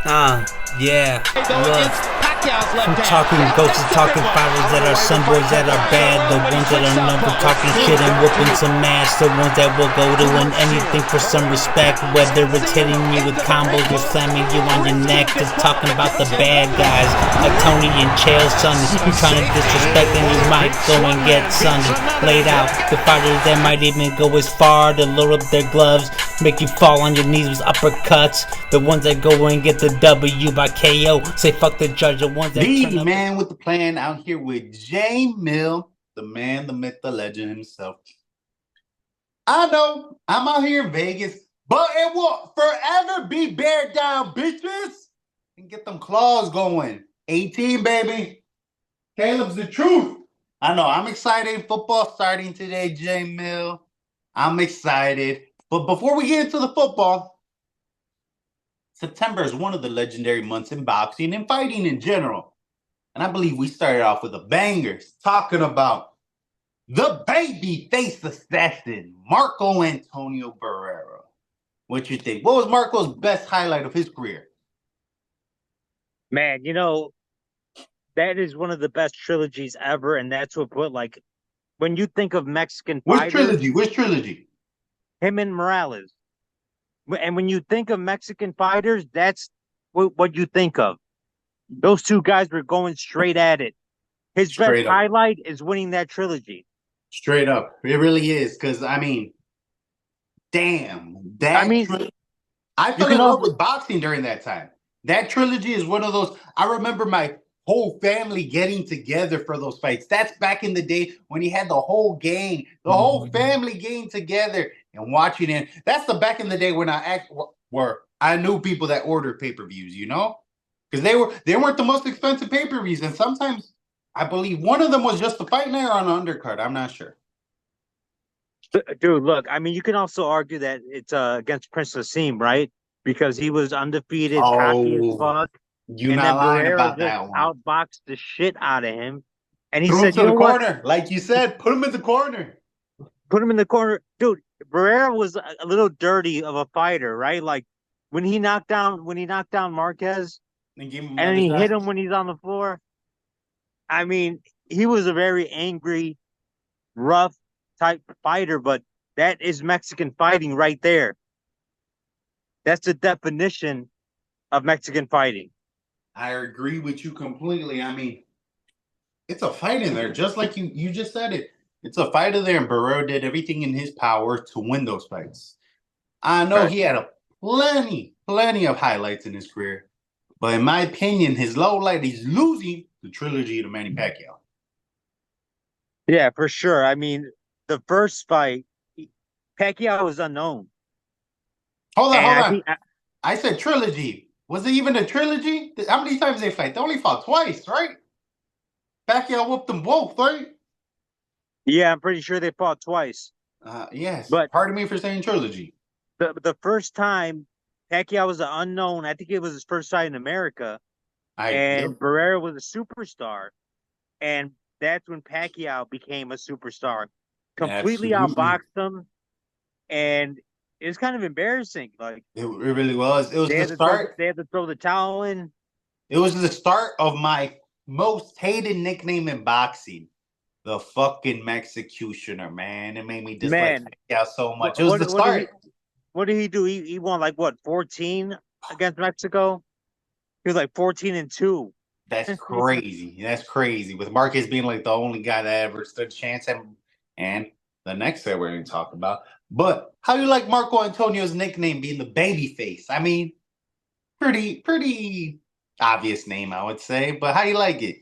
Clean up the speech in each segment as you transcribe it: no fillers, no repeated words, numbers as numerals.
Yeah, look. I'm talking ghosts, talking fighters that are some boys that are bad, the ones that are known for talking shit and whooping some ass, the ones that will go doing anything for some respect, whether it's hitting you with combos or slamming you on your neck, just talking about the bad guys, like Tony and Chael Sonnen, trying to disrespect and you might go and get Sonnen laid out, the fighters that might even go as far to load up their gloves, make you fall on your knees with uppercuts, the ones that go and get the W by KO, say fuck the judge, the ones that the man with the plan out here with J Mill, the man, the myth, the legend himself. I know I'm out here in Vegas, but it will forever be bear down, bitches, and get them claws going. 18, baby. Caleb's the truth. I know I'm excited. Football starting today, J Mill. I'm excited. But before we get into the football, September is one of the legendary months in boxing and fighting in general. And I believe we started off with a bangers talking about the baby face assassin, Marco Antonio Barrera. What you think? What was Marco's best highlight of his career? Man, that is one of the best trilogies ever, and that's what put like when you think of Mexican fighters, Which trilogy? him and Morales. And when you think of Mexican fighters, that's what you think of. Those two guys were going straight at it. His best highlight is winning that trilogy. Straight up. It really is. Because, I mean, damn. I fell in love with boxing during that time. That trilogy is one of those. I remember my whole family getting together for those fights. That's back in the day when he had the whole gang, the whole family getting together and watching it. That's the back in the day when I knew people that ordered pay-per-views, because they weren't the most expensive pay-per-views, and sometimes I believe one of them was just a fight night or an undercard. I'm not sure. Dude, look, I mean, you can also argue that it's against Prince Nassim, right? Because he was undefeated, cocky as fuck. You're not lying about that one. Outboxed the shit out of him. And he said, him to the corner. Like you said, put him in the corner. Put him in the corner. Dude, Barrera was a little dirty of a fighter, right? Like when he knocked down Marquez and he hit him when he's on the floor. I mean, he was a very angry, rough type fighter, but that is Mexican fighting right there. That's the definition of Mexican fighting. I agree with you completely. I mean, it's a fight in there, just like you just said it. It's a fight in there, and Barrera did everything in his power to win those fights. I know he had plenty of highlights in his career, but in my opinion, his low light is losing the trilogy to Manny Pacquiao. Yeah, for sure. I mean, the first fight, Pacquiao was unknown. Hold on. I said trilogy. Was it even a trilogy? How many times they fight? They only fought twice, right? Pacquiao whooped them both, right? Yeah, I'm pretty sure they fought twice. Yes, but pardon me for saying trilogy. The first time Pacquiao was an unknown, I think it was his first fight in America, Barrera was a superstar, and that's when Pacquiao became a superstar. Completely outboxed him, and it was kind of embarrassing. Like it really was. It was the start. They had to throw the towel in. It was the start of my most hated nickname in boxing, the fucking Mexicutioner, man. It made me dislike Pacquiao so much. It was the start. What did he do? He won like what, 14 against Mexico? He was like 14-2. That's crazy. That's crazy. With Marquez being like the only guy that ever stood a chance, and the next that we're going to talk about. But how you like Marco Antonio's nickname being the baby face? I mean, pretty obvious name, I would say. But how do you like it?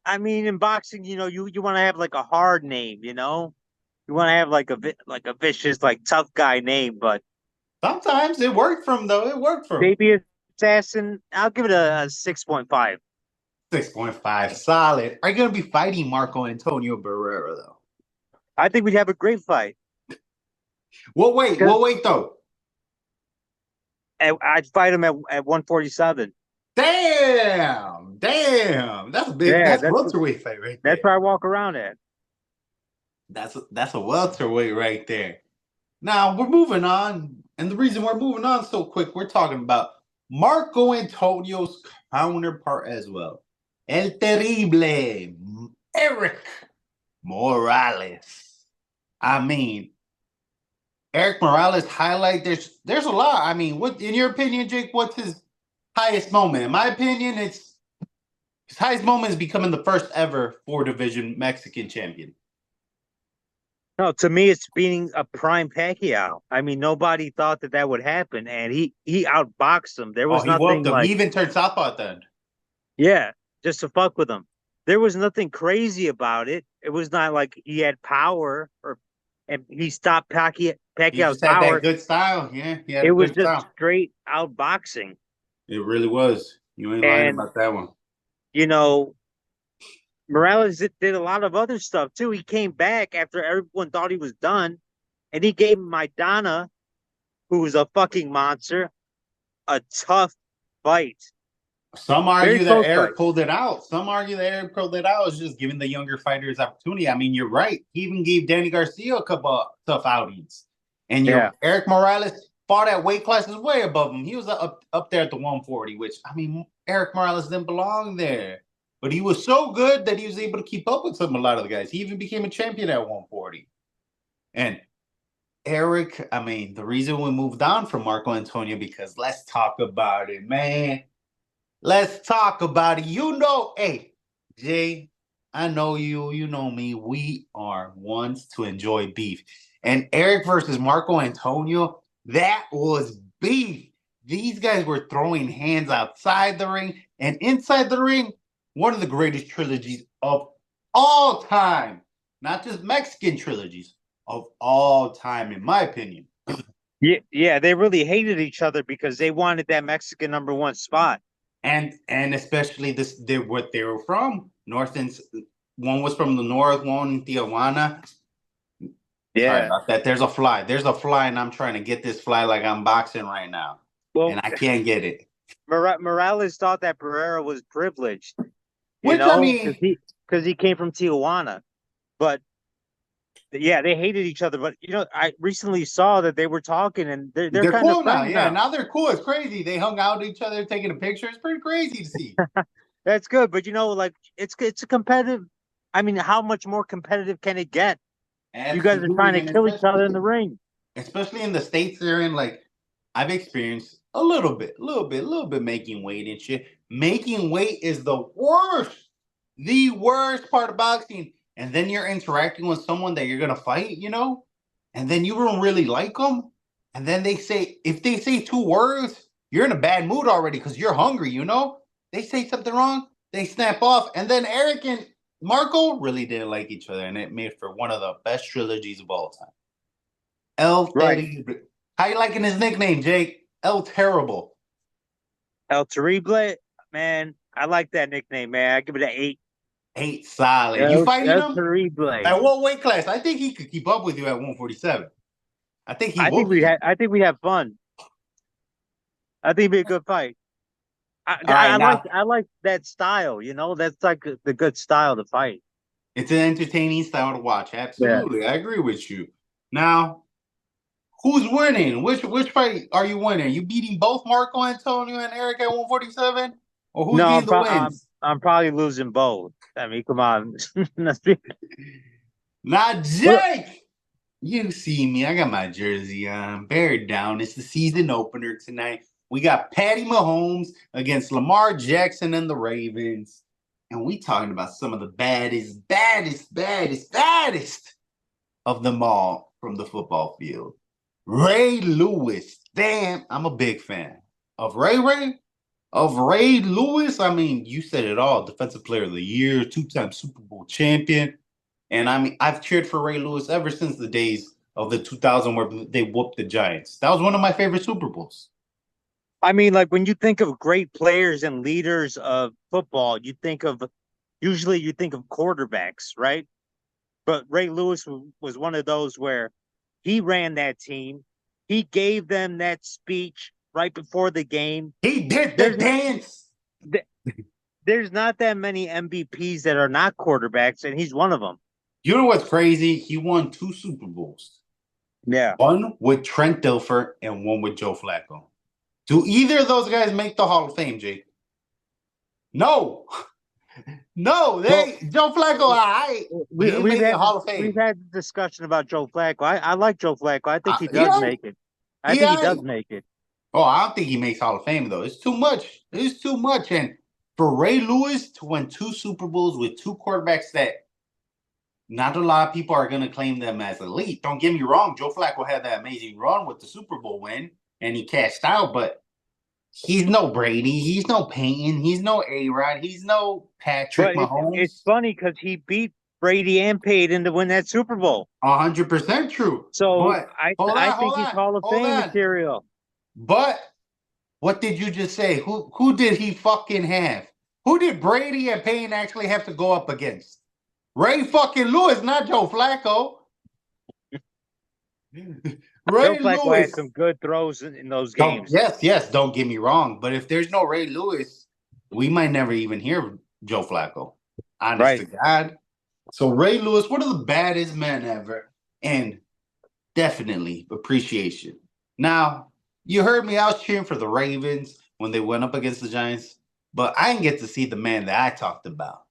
I mean, in boxing, you want to have like a hard name, You want to have like a vicious, like tough guy name, but sometimes it worked for him, though. It worked for him. Baby assassin, I'll give it a 6.5. 6.5, solid. Are you going to be fighting Marco Antonio Barrera, though? I think we'd have a great fight. We'll wait, though. I'd fight him at 147. Damn. That's a big. Yeah, that's welterweight fight right there. That's where I walk around at. That's a welterweight right there. Now we're moving on, and the reason we're moving on so quick, we're talking about Marco Antonio's counterpart as well. El Terrible, Erik Morales. I mean, Erik Morales highlight. There's a lot. I mean, what in your opinion, Jake? What's his highest moment? In my opinion, his highest moment is becoming the first ever 4-division Mexican champion. No, to me, it's beating a prime Pacquiao. I mean, nobody thought that would happen, and he outboxed him. There was He whooped nothing him. like, He even turned southpaw at the end. yeah, just to fuck with him. There was nothing crazy about it. It was not like he had power and he stopped He Pacquiao's just had power. that good style. Yeah, he had It a was good just style. straight outboxing. It really was. You ain't lying about that one. You know, Morales did a lot of other stuff too. He came back after everyone thought he was done, and he gave Maidana, who was a fucking monster, a tough fight. Some argue Very that close Erik fight. pulled it out. Some argue that Erik pulled it out. Is just giving the younger fighters opportunity. I mean, you're right. He even gave Danny Garcia a couple of tough outings. And Erik Morales fought at weight classes way above him. He was up there at the 140, which, I mean, Erik Morales didn't belong there. But he was so good that he was able to keep up with a lot of the guys. He even became a champion at 140. And Erik, I mean, the reason we moved on from Marco Antonio, because let's talk about it, man. Let's talk about it. You know, hey, Jay, I know you. You know me. We are ones to enjoy beef. And Erik versus Marco Antonio, that was beef. These guys were throwing hands outside the ring and inside the ring. One of the greatest trilogies of all time. Not just Mexican trilogies, of all time, in my opinion. Yeah, they really hated each other because they wanted that Mexican #1 spot. And especially what they were from. One was from the north, one in Tijuana. Yeah. Sorry about that. There's a fly. And I'm trying to get this fly like I'm boxing right now. Well, and I can't get it. Morales thought that Barrera was privileged. I mean, because he came from Tijuana. But yeah, they hated each other. But I recently saw that they were talking, and they're kind cool of now. Yeah, now they're cool. It's crazy. They hung out with each other, taking a picture. It's pretty crazy to see. That's good, but like it's a competitive. I mean, how much more competitive can it get? Absolutely. You guys are trying to kill each other in the ring, especially in the states they're in. Like, I've experienced a little bit making weight and shit. Making weight is the worst part of boxing. And then you're interacting with someone that you're gonna fight, and then you don't really like them. And then if they say 2 words, you're in a bad mood already because you're hungry, They say something wrong, they snap off. And then Erik and Marco really didn't like each other, and it made for one of the best trilogies of all time. Terrible. How you liking his nickname, Jake? El Terrible. El Terrible, man. I like that nickname, man. I give it an 8. 8 solid. You fighting him? Terrible. At what weight class? I think he could keep up with you at 147. I think we have fun. I think it'd be a good fight. I like that style, That's like the good style to fight. It's an entertaining style to watch. Absolutely. Yeah. I agree with you. Now, who's winning? Which fight are you winning? Are you beating both Marco Antonio and Erik at 147? Or who's getting the wins? I'm probably losing both. I mean, come on. Now, Jake, you see me. I got my jersey on. Bear down. It's the season opener tonight. We got Patty Mahomes against Lamar Jackson and the Ravens. And we talking about some of the baddest of them all from the football field. Ray Lewis. Damn, I'm a big fan of Ray Lewis. I mean, you said it all. Defensive Player of the Year, 2-time Super Bowl champion. And I mean, I've cheered for Ray Lewis ever since the days of the 2000 where they whooped the Giants. That was one of my favorite Super Bowls. I mean, like when you think of great players and leaders of football, usually you think of quarterbacks, right? But Ray Lewis was one of those where he ran that team. He gave them that speech right before the game. He did the dance. There's not that many MVPs that are not quarterbacks, and he's one of them. You know what's crazy? He won 2 Super Bowls. Yeah. One with Trent Dilfer and one with Joe Flacco. Do either of those guys make the Hall of Fame, Jake? No. No, Joe Flacco, but he made the Hall of Fame. We've had the discussion about Joe Flacco. I like Joe Flacco. I think he does make it. I think he does make it. Oh, I don't think he makes Hall of Fame though. It's too much. It's too much. And for Ray Lewis to win 2 Super Bowls with 2 quarterbacks that not a lot of people are going to claim them as elite. Don't get me wrong. Joe Flacco had that amazing run with the Super Bowl win, and he cashed out, but he's no Brady. He's no Peyton. He's no A-Rod. He's no Patrick Mahomes. It's funny because he beat Brady and Peyton to win that Super Bowl. 100% true. So I think he's Hall of Fame material. But what did you just say? Who did he fucking have? Who did Brady and Peyton actually have to go up against? Ray fucking Lewis, not Joe Flacco. Joe Flacco had some good throws in those games. Yes, don't get me wrong. But if there's no Ray Lewis, we might never even hear Joe Flacco. Honest to God. So Ray Lewis, one of the baddest men ever. And definitely appreciation. Now, you heard me. I was cheering for the Ravens when they went up against the Giants. But I didn't get to see the man that I talked about.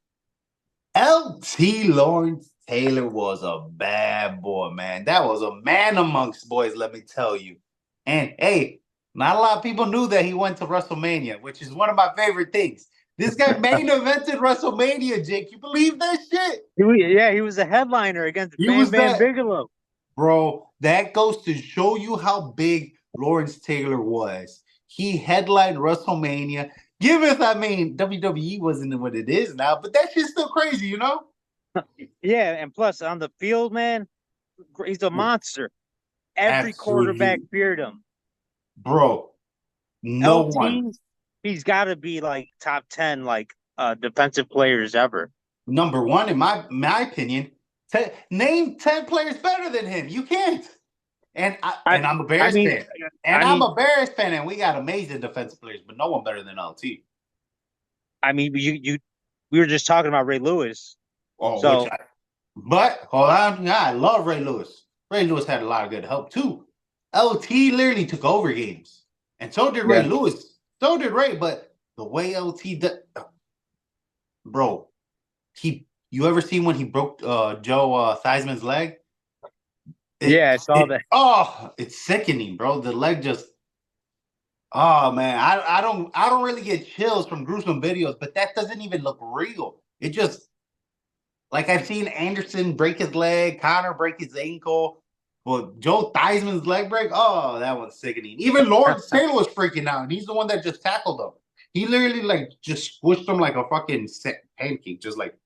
LT Lawrence Taylor was a bad boy, man. That was a man amongst boys, let me tell you. And, hey, not a lot of people knew that he went to WrestleMania, which is one of my favorite things. This guy main evented WrestleMania, Jake. You believe that shit? Yeah, he was a headliner against Bam Bam Bigelow. Bro, that goes to show you how big Lawrence Taylor was. He headlined WrestleMania. WWE wasn't what it is now, but that shit's still crazy, you know? Yeah, and plus on the field, man, he's a monster. Every quarterback feared him. Bro, no one. He's got to be like top 10 defensive players ever. Number 1 in my opinion. Name 10 players better than him. You can't. And I'm a Bears fan. I'm a Bears fan, and we got amazing defensive players, but no one better than LT. I mean, we were just talking about Ray Lewis. But hold on, I love Ray Lewis. Ray Lewis had a lot of good help too. LT literally took over games, and so did Ray Lewis. So did Ray, but the way LT did, bro, you ever seen when he broke Joe Theismann's leg? I saw that. Oh, it's sickening, bro. The leg just. Oh man, I don't really get chills from gruesome videos, but that doesn't even look real. It just like I've seen Anderson break his leg, Connor break his ankle, but Joe Theismann's leg break. Oh, that one's sickening. Even Lawrence Taylor was freaking out, and he's the one that just tackled him. He literally just squished him like a fucking pancake, just like.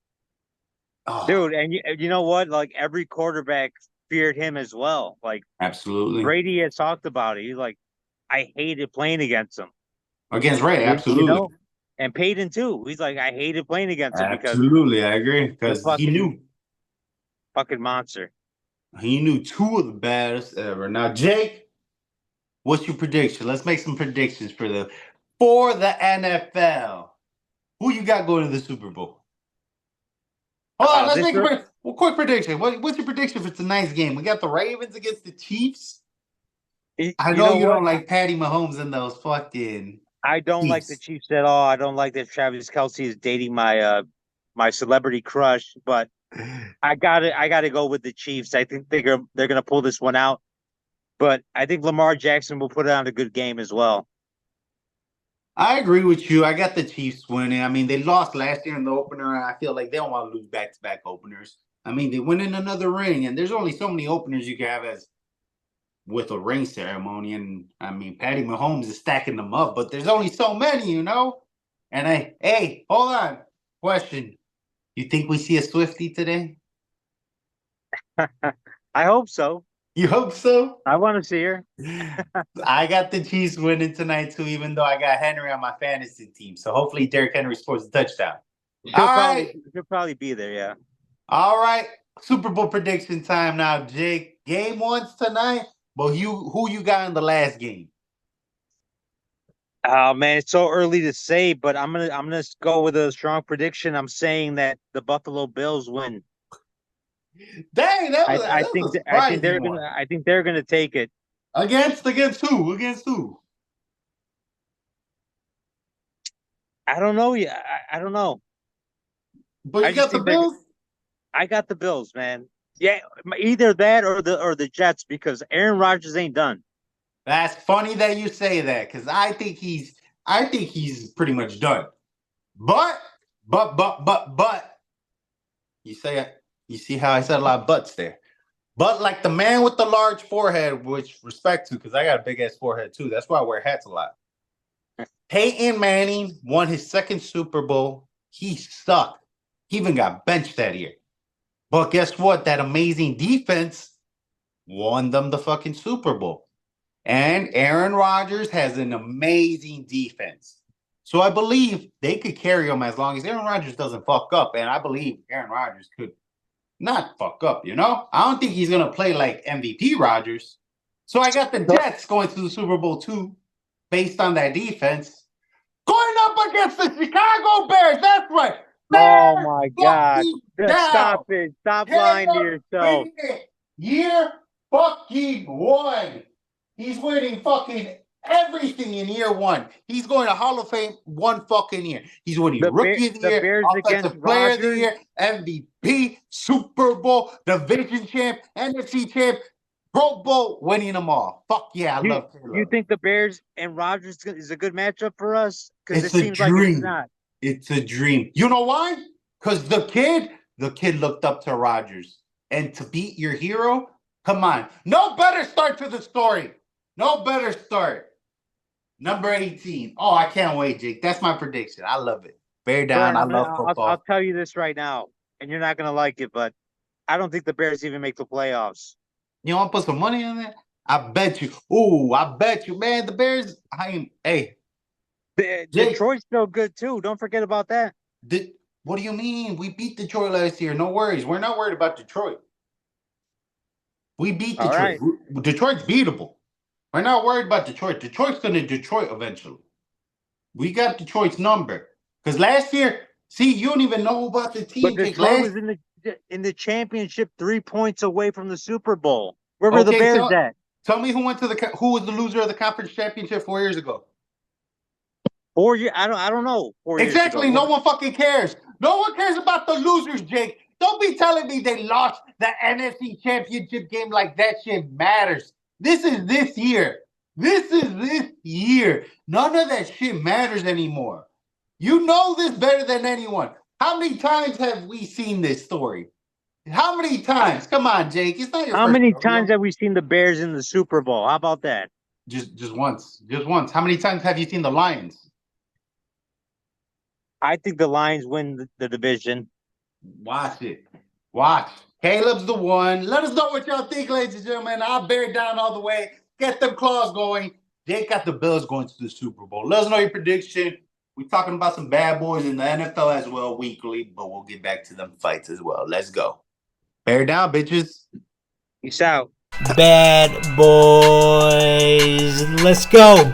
Oh. Dude, and you know what? Like every quarterback feared him as well. Like absolutely, Brady has talked about it. He's like, I hated playing against him. Against Ray, absolutely. You know? And Peyton too. He's like, I hated playing against him because absolutely, I agree. Because he knew fucking monster. He knew 2 of the baddest ever. Now, Jake, what's your prediction? Let's make some predictions for the NFL. Who you got going to the Super Bowl? Hold on, let's make a quick prediction. What's your prediction for tonight's game? We got the Ravens against the Chiefs. I know you don't like Patty Mahomes and those fucking. I don't like the Chiefs at all. I don't like that Travis Kelce is dating my my celebrity crush, but I gotta go with the Chiefs. I think they're gonna pull this one out, but I think Lamar Jackson will put on a good game as well. I agree with you. I got the Chiefs winning. I mean, they lost last year in the opener, and I feel like they don't want to lose back-to-back openers. I mean, they win in another ring, and there's only so many openers you can have as with a ring ceremony. And I mean, Patty Mahomes is stacking them up, but there's only so many, you know? And hey, hold on. Question. You think we see a Swiftie today? I hope so. You hope so? I want to see her. I got the Chiefs winning tonight, too, even though I got Henry on my fantasy team. So hopefully Derrick Henry scores a touchdown. He'll probably be there, yeah. All right. Super Bowl prediction time now, Jake. Game 1's tonight, but who you got in the last game? Oh man, it's so early to say, but I'm gonna go with a strong prediction. I'm saying that the Buffalo Bills win. Dang, I think they're gonna take it. Against who? Against who? I don't know yet. I don't know. But you got the Bills? I got the Bills, man. Yeah, either that or the Jets because Aaron Rodgers ain't done. That's funny that you say that because I think he's pretty much done. But you see how I said a lot of buts there. But like the man with the large forehead, which respect to, because I got a big ass forehead too. That's why I wear hats a lot. Peyton Manning won his second Super Bowl. He sucked. He even got benched that year. But guess what? That amazing defense won them the fucking Super Bowl. And Aaron Rodgers has an amazing defense. So I believe they could carry him as long as Aaron Rodgers doesn't fuck up. And I believe Aaron Rodgers could not fuck up, you know? I don't think he's going to play like MVP Rodgers. So I got the Jets going to the Super Bowl too, based on that defense. Going up against the Chicago Bears. That's right. Oh my God. Stop it. Stop lying to yourself. Year fucking one. He's winning fucking everything in year one. He's going to Hall of Fame one fucking year. He's winning Rookie of the Year, Offensive Player of the Year, MVP, Super Bowl, Division Champ, NFC Champ, Pro Bowl, winning them all. Fuck yeah, I love Taylor. You think the Bears and Rodgers is a good matchup for us? Because it seems like it's not. It's a dream. You know why? Because the kid looked up to Rodgers. And to beat your hero, come on. No better start to the story. No better start. Number 18. Oh, I can't wait, Jake. That's my prediction. I love it. Bear down. I love football. I'll tell you this right now, and you're not going to like it, but I don't think the Bears even make the playoffs. You want to put some money on that? I bet you. Ooh, I bet you, man. The Bears, Detroit's still good, too. Don't forget about that. What do you mean? We beat Detroit last year. No worries. We're not worried about Detroit. We beat Detroit. Right. Detroit's beatable. We're not worried about Detroit. Detroit's going to Detroit eventually. We got Detroit's number. Because last year, you don't even know about the team. But Detroit was in the championship 3 points away from the Super Bowl. Where were the Bears at? Tell me who was the loser of the conference championship 4 years ago? 4 years? I don't know. 4 years exactly. Ago. No one fucking cares. No one cares about the losers, Jake. Don't be telling me they lost the NFC championship game like that shit matters. This is this year. This is this year. None of that shit matters anymore. You know this better than anyone. How many times have we seen this story? How many times? Come on, Jake. It's not your How many times have we seen the Bears in the Super Bowl? How about that? Just once. Just once. How many times have you seen the Lions? I think the Lions win the division. Watch it. Watch. Caleb's the one. Let us know what y'all think, ladies and gentlemen. I'll bear down all the way. Get them claws going. Jake got the Bills going to the Super Bowl. Let us know your prediction. We're talking about some bad boys in the NFL as well weekly, but we'll get back to them fights as well. Let's go. Bear down, bitches. Peace out. Bad boys. Let's go.